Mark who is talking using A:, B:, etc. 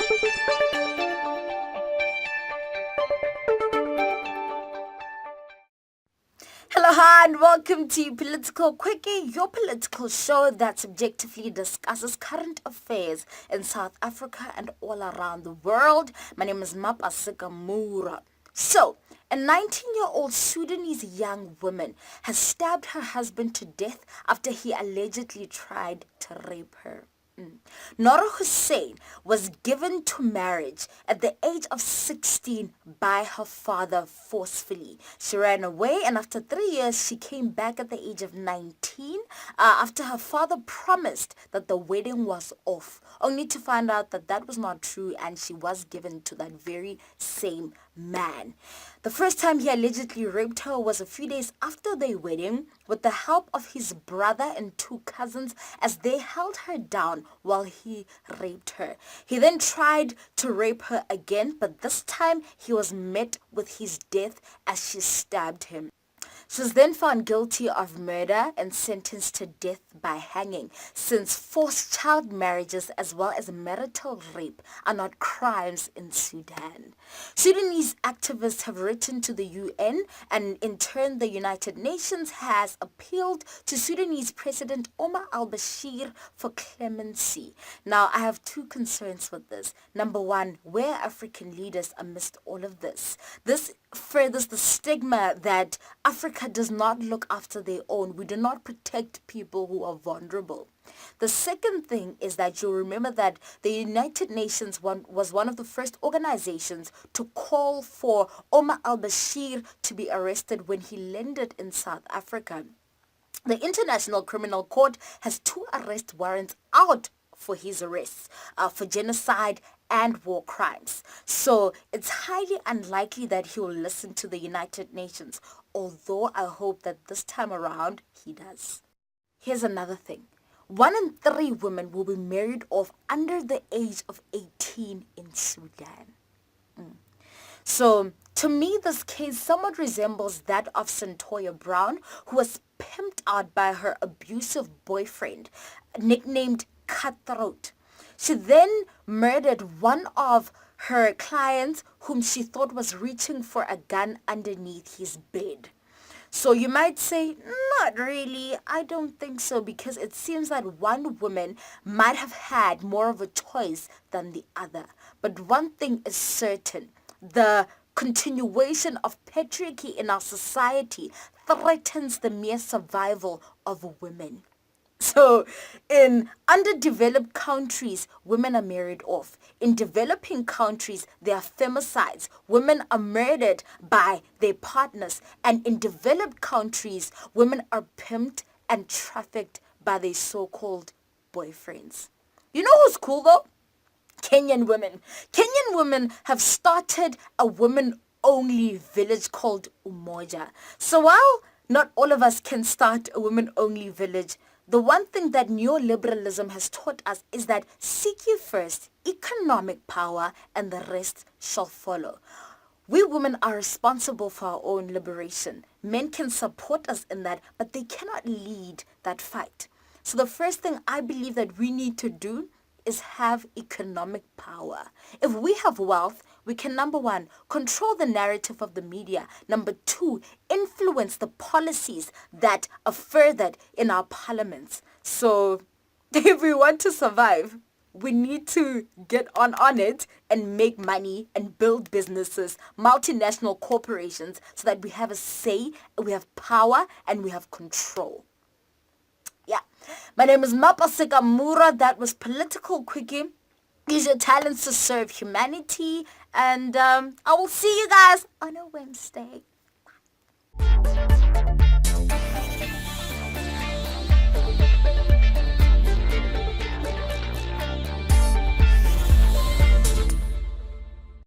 A: Hello, hi, and welcome to Political Quickie, your political show that subjectively discusses current affairs in South Africa and all around the world. My name is Mapasika Mura. So, a 19-year-old Sudanese young woman has stabbed her husband to death after he allegedly tried to rape her. Noura Hussein was given to marriage at the age of 16 by her father forcefully. She ran away, and after 3 years she came back at the age of 19 after her father promised that the wedding was off, only to find out that that was not true and she was given to that very same man. The first time he allegedly raped her was a few days after their wedding with the help of his brother and two cousins as they held her down while he raped her. He then tried to rape her again, but this time he was met with his death as she stabbed him. She was then found guilty of murder and sentenced to death by hanging, since forced child marriages as well as marital rape are not crimes in Sudan. Sudanese activists have written to the UN, and in turn the United Nations has appealed to Sudanese President Omar al-Bashir for clemency. Now, I have two concerns with this. Number one, where are African leaders amidst all of this? This furthers the stigma that Africa does not look after their own. We do not protect people who are vulnerable. The second thing is that you'll remember that the United Nations was one of the first organizations to call for Omar al-Bashir to be arrested when he landed in South Africa. The International Criminal Court has 2 arrest warrants out for his arrests for genocide and war crimes. So it's highly unlikely that he will listen to the United Nations, although I hope that this time around he does. Here's another thing. 1 in 3 women will be married off under the age of 18 in Sudan. So, to me, this case somewhat resembles that of Santoya Brown, who was pimped out by her abusive boyfriend, nicknamed Cutthroat. She then murdered one of her clients whom she thought was reaching for a gun underneath his bed. So you might say, not really, I don't think so, because it seems that one woman might have had more of a choice than the other. But one thing is certain, the continuation of patriarchy in our society threatens the mere survival of women. So, in underdeveloped countries, women are married off. In developing countries, there are femicides. Women are murdered by their partners. And in developed countries, women are pimped and trafficked by their so-called boyfriends. You know who's cool though? Kenyan women. Kenyan women have started a women-only village called Umoja. So while not all of us can start a women-only village, the one thing that neoliberalism has taught us is that seek ye first economic power and the rest shall follow. We women are responsible for our own liberation. Men can support us in that, but they cannot lead that fight. So the first thing I believe that we need to do is have economic power. If we have wealth, we can, number 1, control the narrative of the media. Number 2, influence the policies that are furthered in our parliaments. So if we want to survive, we need to get on it and make money and build businesses, multinational corporations, so that we have a say, we have power, and we have control. Yeah. My name is Mapasika Mura. That was Political Quickie. Use your talents to serve humanity. And I will see you guys on a Wednesday. Bye.